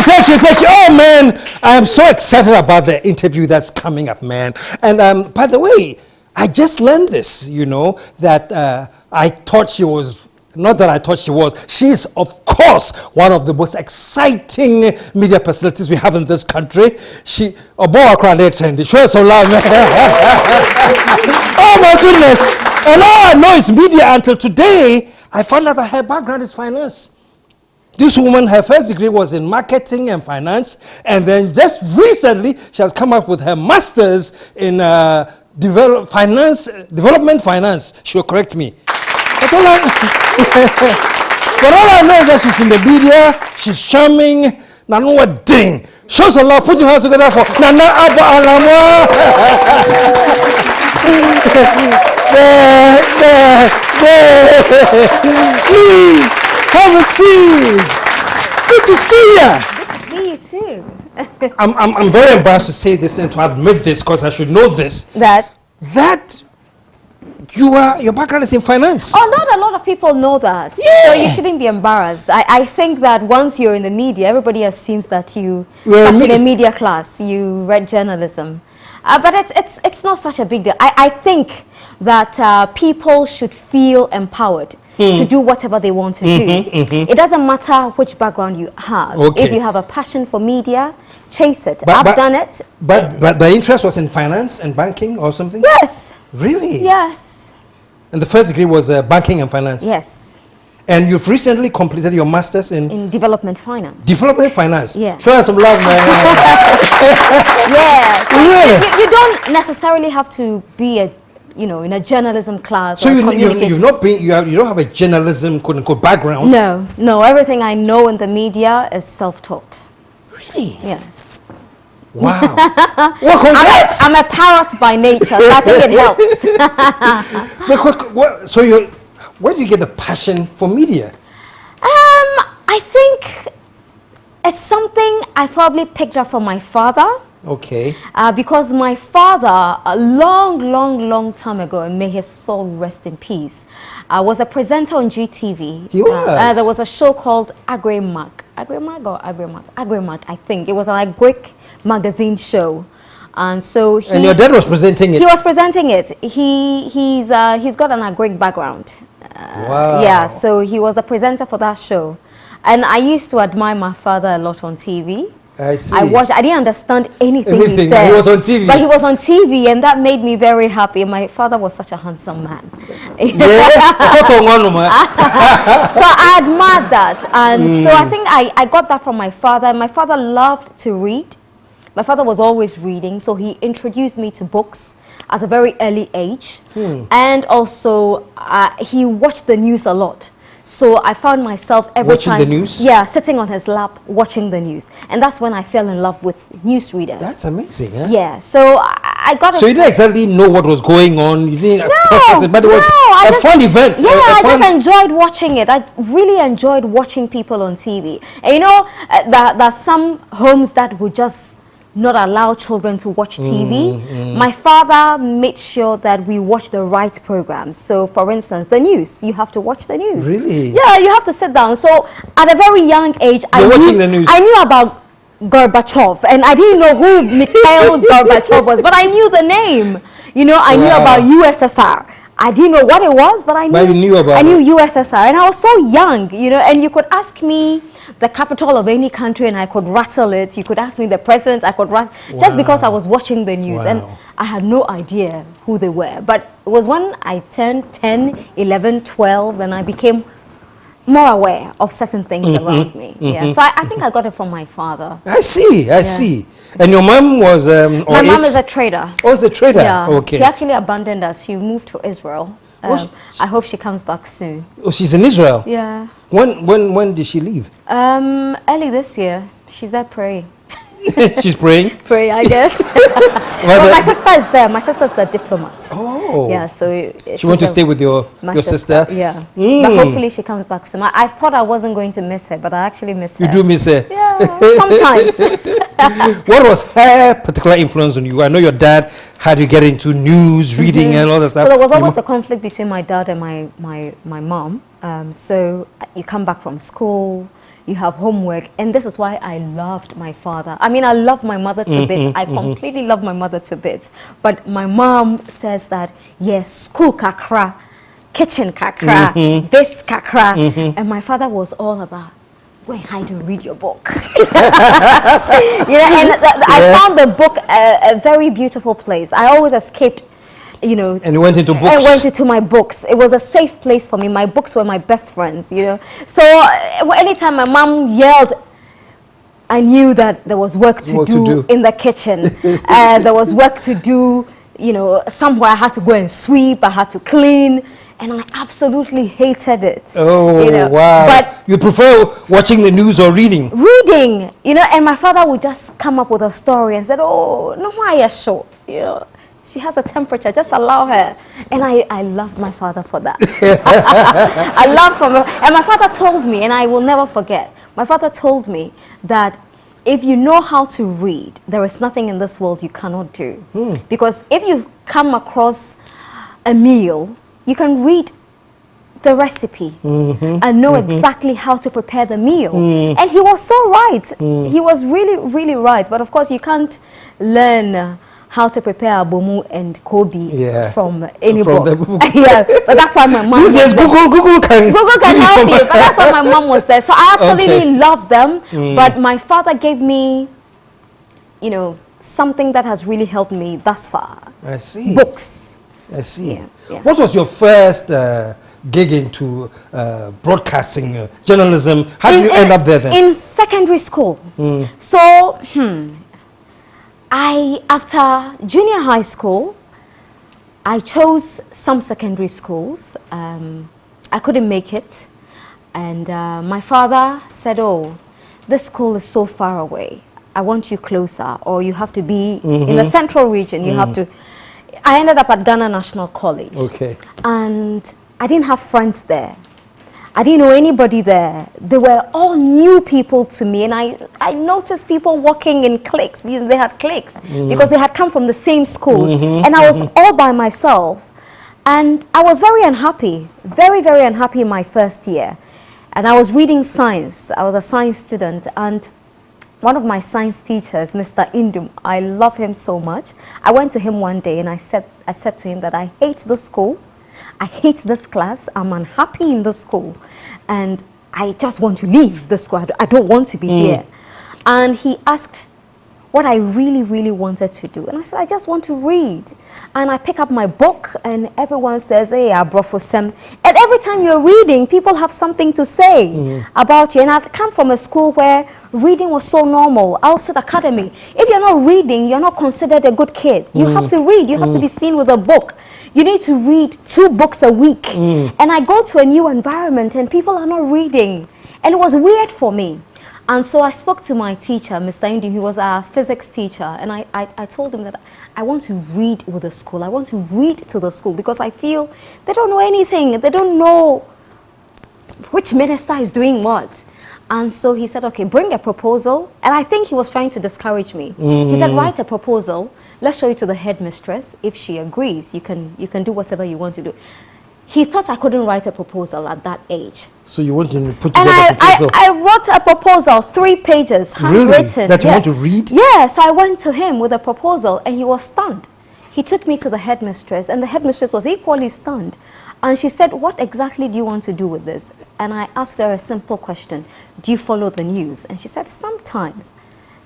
Thank you. Oh, man, I'm so excited about the interview that's coming up, man. And by the way, I just learned this, that I thought she was, not that I thought she was, she is, of course, one of the most exciting media personalities we have in this country. She, Obo Akrande Trendy, show us some love, man. Oh, my goodness. And all I know is media until today. I found out that her background is finance. This woman, her first degree was in marketing and finance, and then just recently, she has come up with her master's in development finance. She'll correct me. But all I know is that she's in the media, she's charming. Nana what ding. Show some love, put your hands together for Nana Abba Alamo. Please, have a seat. Good to see you. Good to see you too. I'm very embarrassed to say this and to admit this because I should know this. That your background is in finance. Oh, not a lot of people know that. Yeah. So you shouldn't be embarrassed. I think that once you're in the media, everybody assumes that you You're in a media class, you read journalism. But it's not such a big deal. I think that people should feel empowered to do whatever they want to do. It doesn't matter which background you have. Okay. If you have a passion for media, chase it. I've done it. But the interest was in finance and banking or something? Yes. Really? Yes. And the first degree was banking and finance? Yes. And you've recently completed your master's in development finance. Development finance? Yeah. Show us some love, man. Yeah. Really? You don't necessarily have to be in a journalism class. So you've not been, you don't have a journalism quote unquote background? No. Everything I know in the media is self-taught. Really? Yes. Wow. Well, congrats. I'm a parrot by nature, so I think it helps. So where do you get the passion for media? I think it's something I probably picked up from my father. Okay. Because my father, a long time ago, and may his soul rest in peace, was a presenter on GTV. He was. There was a show called Agri-Mag, I think. It was an agric magazine show. And so and your dad was presenting it? He was presenting it. He's got an agric background. Wow. Yeah, so he was the presenter for that show. And I used to admire my father a lot on TV. I see. I didn't understand anything he said. He was on TV. But he was on TV, and that made me very happy. My father was such a handsome man. Yeah. So I admired that. And so I think I got that from my father. My father loved to read. My father was always reading, so he introduced me to books at a very early age. And also, he watched the news a lot. So I found myself every time... Watching the news? Yeah, sitting on his lap, watching the news. And that's when I fell in love with newsreaders. That's amazing, huh? Yeah, so I got... So you didn't exactly know what was going on, you didn't process it, but it was a fun event. Yeah, I just enjoyed watching it. I really enjoyed watching people on TV. And there are some homes that would just not allow children to watch TV. My father made sure that we watch the right programs. So, for instance, the news. You have to watch the news. Really? Yeah, you have to sit down. So, at a very young age, I knew about Gorbachev, and I didn't know who Mikhail Gorbachev was, but I knew the name. I knew about USSR. I didn't know what it was, but I knew USSR, and I was so young, and you could ask me the capital of any country and I could rattle it. You could ask me the president, I could rattle, just because I was watching the news. And I had no idea who they were. But it was when I turned 10, 11, 12, and I became more aware of certain things around me. Yeah, so I think I got it from my father. I see. And your mom was... my mom is a trader. Oh, is a trader? Yeah. Okay. She actually abandoned us. She moved to Israel. I hope she comes back soon. Oh, she's in Israel? Yeah. When did she leave? Early this year. She's there praying. She's praying? Praying, I guess. Well, my sister is there. My sister's the diplomat. Oh. Yeah, so... She wants to stay with your sister? Yeah. But hopefully she comes back soon. I thought I wasn't going to miss her, but I actually miss her. You do miss her? Yeah, sometimes. What was her particular influence on you? I know your dad had you get into news, reading and all that stuff. So there was always a conflict between my dad and my mom. So you come back from school, you have homework. And this is why I loved my father. I mean, I love my mother to bits. I completely love my mother to bits. But my mom says that, yes, school kakra, kitchen kakra, this kakra. And my father was all about, go and hide and read your book. I found the book a very beautiful place. I always escaped, And you went into books? I went into my books. It was a safe place for me. My books were my best friends, So anytime my mom yelled, I knew that there was work to do in the kitchen. There was work to do, somewhere I had to go and sweep, I had to clean. And I absolutely hated it. Oh, wow. But you prefer watching the news or reading? Reading, and my father would just come up with a story and said, oh, no, why are you sure? She has a temperature, just allow her. And I loved my father for that. I loved from her. And my father told me, and I will never forget, my father told me that if you know how to read, there is nothing in this world you cannot do. Because if you come across a meal, you can read the recipe and know exactly how to prepare the meal. And he was so right. He was really, really right. But of course, you can't learn how to prepare abomu and kobe from any book. Yeah, but that's why my mom. Google can help you. But that's why my mom was there. So I absolutely love them. But my father gave me, something that has really helped me thus far. I see. Books. I see. Yeah. What was your first gig into broadcasting, journalism? How did you end up there then? In secondary school. So, after junior high school, I chose some secondary schools. I couldn't make it. And my father said, oh, this school is so far away. I want you closer, or you have to be in the central region. You have to. I ended up at Ghana National College. Okay. And I didn't have friends there. I didn't know anybody there. They were all new people to me. And I noticed people walking in cliques. They had cliques because they had come from the same schools. And I was all by myself. And I was very unhappy, very, very unhappy in my first year. And I was reading science. I was a science student. And one of my science teachers, Mr. Indum, I love him so much. I went to him one day and I said to him that I hate the school. I hate this class. I'm unhappy in the school. And I just want to leave the school. I don't want to be here. And he asked what I really, really wanted to do. And I said, I just want to read. And I pick up my book and everyone says, hey, Abrofosem. And every time you're reading, people have something to say about you. And I'd come from a school where reading was so normal. Alcid Academy. If you're not reading, you're not considered a good kid. You have to read. You have to be seen with a book. You need to read 2 books a week. And I go to a new environment and people are not reading. And it was weird for me. And so I spoke to my teacher, Mr. Indi, who was our physics teacher, and I told him that I want to read with the school. I want to read to the school because I feel they don't know anything. They don't know which minister is doing what. And so he said, okay, bring a proposal. And I think he was trying to discourage me. He said, write a proposal. Let's show it to the headmistress. If she agrees, you can do whatever you want to do. He thought I couldn't write a proposal at that age. So you want to put together a proposal? I wrote a proposal, 3 pages, handwritten. Really? That you want to read? Yeah, so I went to him with a proposal and he was stunned. He took me to the headmistress and the headmistress was equally stunned. And she said, what exactly do you want to do with this? And I asked her a simple question. Do you follow the news? And she said, sometimes.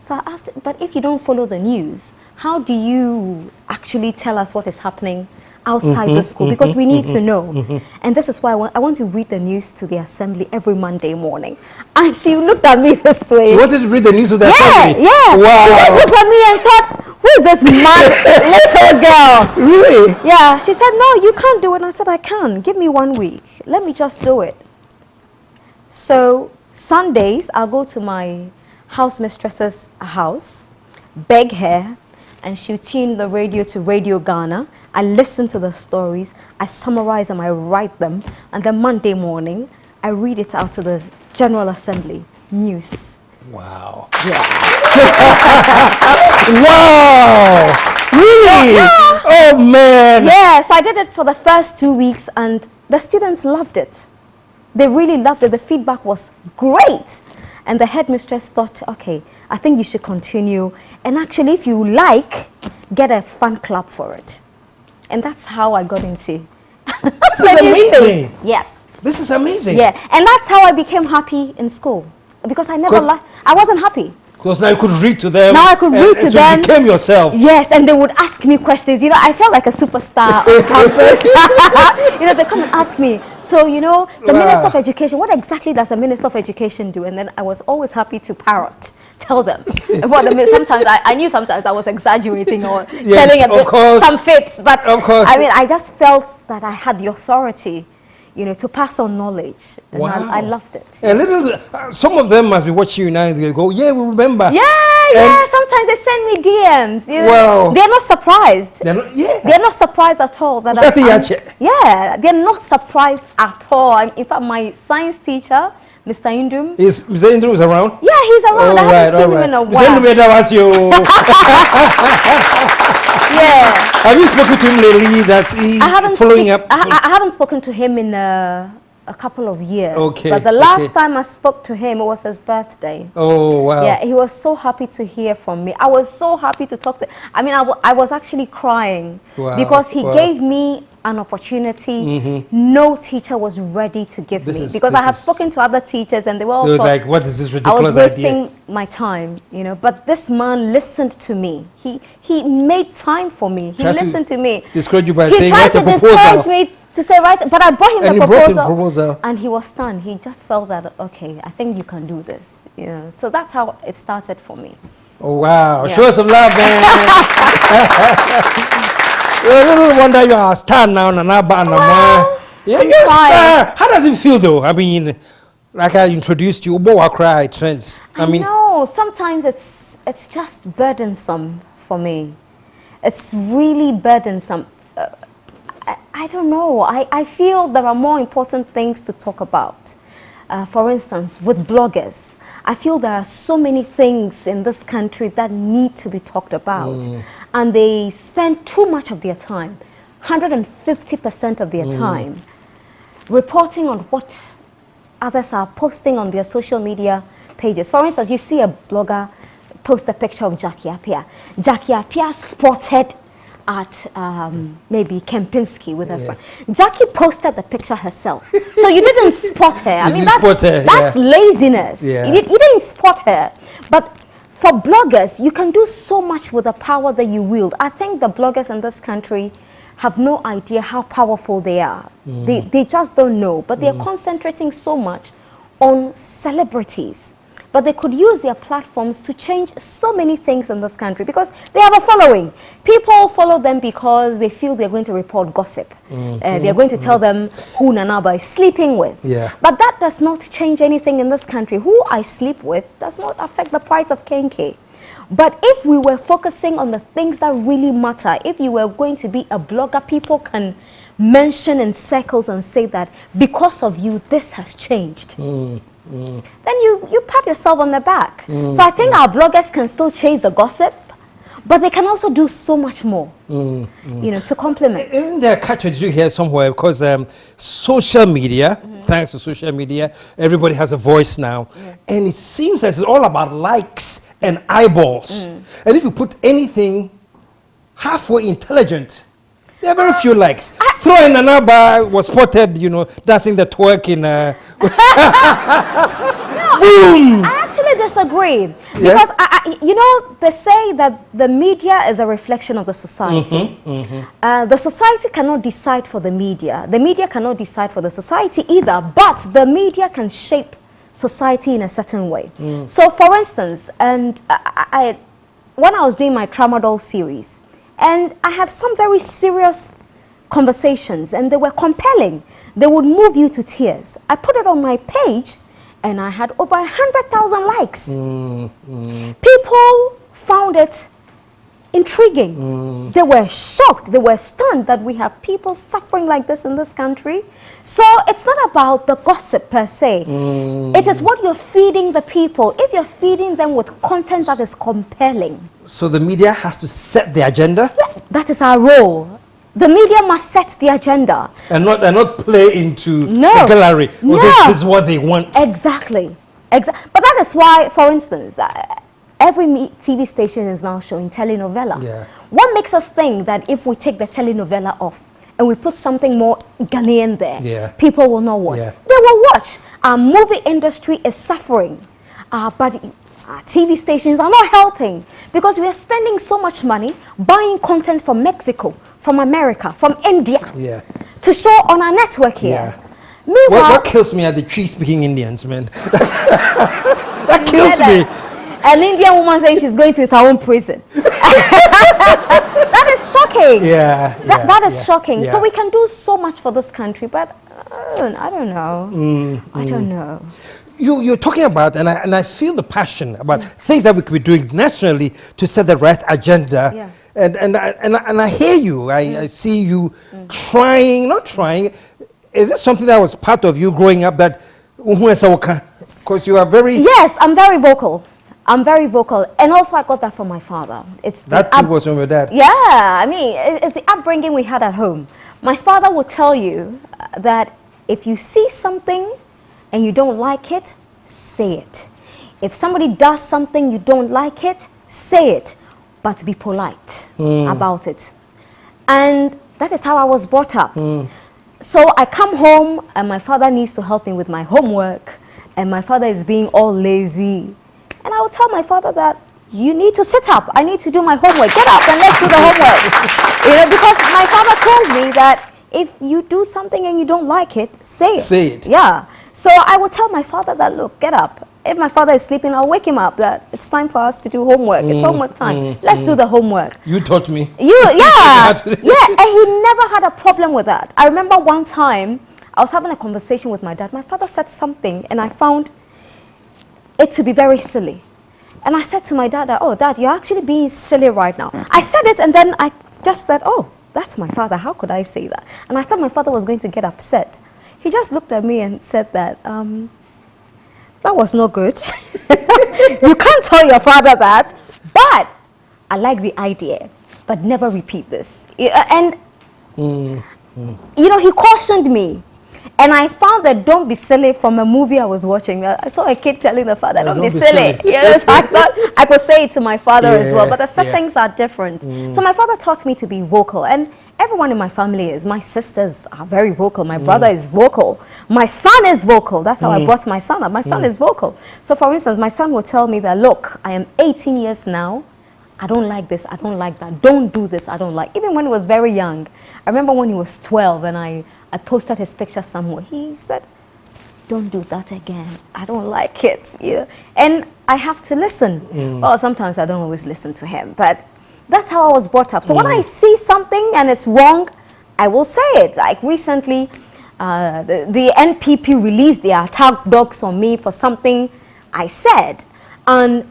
So I asked, but if you don't follow the news, how do you actually tell us what is happening outside the school? Because we need to know. And this is why I want to read the news to the assembly every Monday morning. And she looked at me this way. You wanted to read the news to the assembly? Yeah. Wow. She just looked at me and thought, who is this mad little girl? Really? Yeah. She said, no, you can't do it. And I said, I can. Give me 1 week. Let me just do it. So Sundays, I'll go to my house mistress's house, beg her, and she'll tune the radio to Radio Ghana. I listen to the stories, I summarize them, I write them, and then Monday morning, I read it out to the General Assembly. News. Wow. Yeah. Wow! Really? Yeah. Oh, man. Yeah, so I did it for the first 2 weeks, and the students loved it. They really loved it. The feedback was great. And the headmistress thought, okay, I think you should continue. And actually, if you like, get a fan club for it. And that's how I got into. This is amazing. Yeah. This is amazing. Yeah, and that's how I became happy in school. Because I I wasn't happy. Because now you could read to them. Now I could read to them. You became yourself. Yes, and they would ask me questions. You know, I felt like a superstar on campus. You know, they come and ask me, so, you know, the Minister of Education, what exactly does the Minister of Education do? And then I was always happy to tell them. Sometimes I knew sometimes I was exaggerating or telling a bit, some fibs, but I mean, I just felt that I had the authority, you know, to pass on knowledge. And I loved it. Some of them must be watching you now and they go, yeah, we remember. Yeah, sometimes they send me DMs. You know, wow. They're not surprised. They're not, yeah. They're not surprised at all. They're not surprised at all. In fact, my science teacher, Mr. Indrum. Mr. Indrum is around? Yeah, he's around. I haven't seen him in a while. Mr. Indrum, that was you. Yeah. Have you spoken to him lately? That's following up? I haven't spoken to him in a couple of years. Okay. But the last time I spoke to him, it was his birthday. Oh, wow. Yeah, he was so happy to hear from me. I was so happy to talk to him. I mean, I was actually crying because he gave me an opportunity no teacher was ready to give me. Because I had spoken to other teachers and they were all like, what is this ridiculous idea? I was wasting my time, you know. But this man listened to me. He made time for me. He listened to me. Discourage you by saying, write a proposal. He tried to discourage me to say, right, but I brought him the proposal. And he was stunned. He just felt that, okay, I think you can do this. You know. So that's how it started for me. Oh, wow. Yeah. Show us some love, man. A little wonder you are a star now, well, yeah, you're a star. How does it feel, though? I mean, like I introduced you, cry trends. I know. Sometimes it's just burdensome for me. It's really burdensome. I don't know. I feel there are more important things to talk about. For instance, with bloggers, I feel there are so many things in this country that need to be talked about. And they spend too much of their time, 150% of their time, reporting on what others are posting on their social media pages. For instance, you see a blogger post a picture of Jackie Appiah. Jackie Appiah spotted at maybe Kempinski with her friend. Jackie posted the picture herself. So you didn't spot her. I mean, that's laziness. You didn't spot her. But for bloggers, you can do so much with the power that you wield. I think the bloggers in this country have no idea how powerful they are. They just don't know. But they're concentrating so much on celebrities. But they could use their platforms to change so many things in this country because they have a following. People follow them because they feel they're going to report gossip. They're going to tell them who Nanaba is sleeping with. But that does not change anything in this country. Who I sleep with does not affect the price of KNK. But if we were focusing on the things that really matter, if you were going to be a blogger, people can mention in circles and say that because of you, this has changed. Then you pat yourself on the back. So I think our bloggers can still chase the gossip, but they can also do so much more, you know, to complement. Isn't there a catch-22 here somewhere? Because social media, thanks to social media, everybody has a voice now. And it seems as it's all about likes and eyeballs. And if you put anything halfway intelligent, there are very few likes. Throw in Nanaba was spotted, you know, dancing the twerk in boom! I actually disagree. Because, you know, they say that the media is a reflection of the society. The society cannot decide for the media. The media cannot decide for the society either. But the media can shape society in a certain way. So, for instance, and when I was doing my Tramadol series, and I had some very serious conversations, and they were compelling. They would move you to tears. I put it on my page, and I had over 100,000 likes. People found it intriguing. They were shocked. They were stunned that we have people suffering like this in this country. So it's not about the gossip per se. It is what you're feeding the people. If you're feeding them with content that is compelling. So the media has to set the agenda? Yeah, that is our role. The media must set the agenda. And not play into the gallery. This is what they want. Exactly. But that is why, for instance, every TV station is now showing telenovela. Yeah. What makes us think that if we take the telenovela off and we put something more Ghanaian there, yeah, people will not watch? Yeah. They will watch. Our movie industry is suffering, but our TV stations are not helping because we are spending so much money buying content from Mexico, from America, from India, yeah, to show on our network here. Yeah. Meanwhile, what kills me are the tree-speaking Indians, man. That kills me. An Indian woman saying she's going to his own prison. That is shocking. Yeah, that is shocking. Yeah. So we can do so much for this country, but I don't know. I don't know. You're talking about, and I feel the passion about things that we could be doing nationally to set the right agenda. Yeah. And I hear you. I see you trying, not trying. Is this something that was part of you growing up that, because you are very... Yes, I'm very vocal. I'm very vocal. And also I got that from my father. It's that too was from your dad? Yeah, I mean, it's the upbringing we had at home. My father will tell you that if you see something and you don't like it, say it. If somebody does something you don't like it, say it, but be polite about it. And that is how I was brought up. So I come home and my father needs to help me with my homework, and my father is being all lazy. And I will tell my father that you need to sit up. I need to do my homework. Get up and let's do the homework. You know, because my father told me that if you do something and you don't like it, say it. Say it. Yeah. So I will tell my father that, look, get up. If my father is sleeping, I'll wake him up that it's time for us to do homework. It's homework time. Let's do the homework. You taught me. Yeah. Yeah, and he never had a problem with that. I remember one time I was having a conversation with my dad. My father said something and I found it to be very silly. And I said to my dad, that, oh, Dad, you're actually being silly right now. I said it and then I just said, oh, that's my father. How could I say that? And I thought my father was going to get upset. He just looked at me and said that, that was no good. You can't tell your father that, but I like the idea, but never repeat this. And, you know, he cautioned me. And I found that don't be silly from a movie I was watching. I saw a kid telling the father, don't be silly. Yes, I thought I could say it to my father as well, but the settings are different. So my father taught me to be vocal, and everyone in my family is. My sisters are very vocal. My brother is vocal. My son is vocal. That's how I brought my son up. My son is vocal. So for instance, my son will tell me that, look, I am 18 years now. I don't like this. I don't like that. Don't do this. I don't like. Even when he was very young. I remember when he was 12 and I posted his picture somewhere. He said, don't do that again. I don't like it. Yeah. And I have to listen. Well, sometimes I don't always listen to him, but that's how I was brought up. So when I see something and it's wrong, I will say it. Like recently, the NPP released their attack dogs on me for something I said. And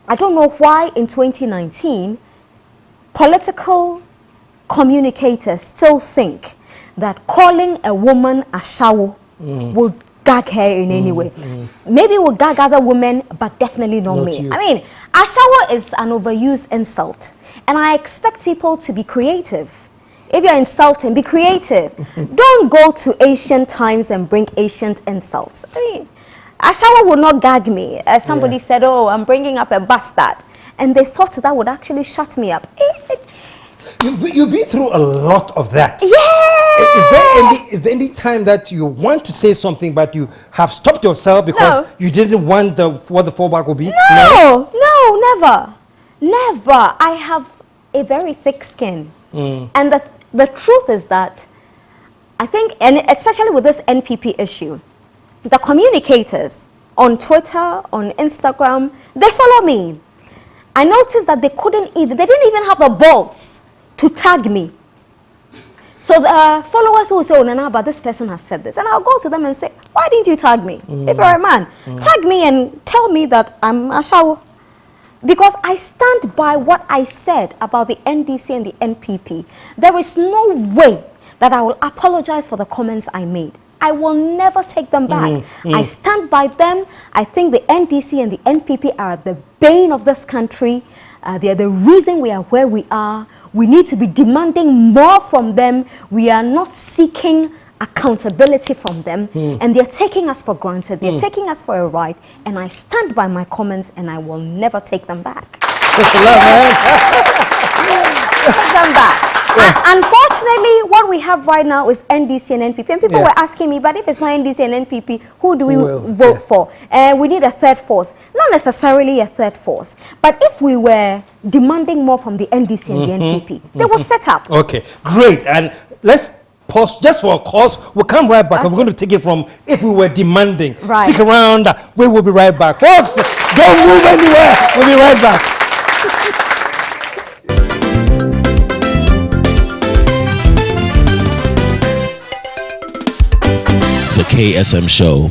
I don't know why in 2019, political communicators still think that calling a woman a shawo would gag her in any way. Maybe it would gag other women, but definitely not me. You. I mean, a shawo is an overused insult. And I expect people to be creative. If you're insulting, be creative. Don't go to ancient times and bring ancient insults. I mean, a shawo would not gag me. Somebody said, oh, I'm bringing up a bastard. And they thought that would actually shut me up. You've been through a lot of that. Yeah. Is there any time that you want to say something but you have stopped yourself because you didn't want what the fallback would be? No, never. Never. I have a very thick skin. And the truth is that I think, and especially with this NPP issue, the communicators on Twitter, on Instagram, they follow me. I noticed that they didn't even have the balls to tag me. So the followers will say, oh, Nana, but this person has said this. And I'll go to them and say, why didn't you tag me? If you're a man, tag me and tell me that I'm a shawo. Because I stand by what I said about the NDC and the NPP. There is no way that I will apologize for the comments I made. I will never take them back. I stand by them. I think the NDC and the NPP are the bane of this country. They are the reason we are where we are. We need to be demanding more from them. We are not seeking accountability from them, and they're taking us for granted. They're taking us for a ride, and I stand by my comments, and I will never take them back. Just a love, man. Take them back. Unfortunately, what we have right now is NDC and NPP. And people were asking me, but if it's not NDC and NPP, who do we vote for? We need a third force. Not necessarily a third force. But if we were demanding more from the NDC and the NPP, they will set up. Okay, great. And let's pause just for a cause. We'll come right back. I'm going to take it from if we were demanding. Right. Stick around. We will be right back. Folks, don't move anywhere. We'll be right back. The KSM Show.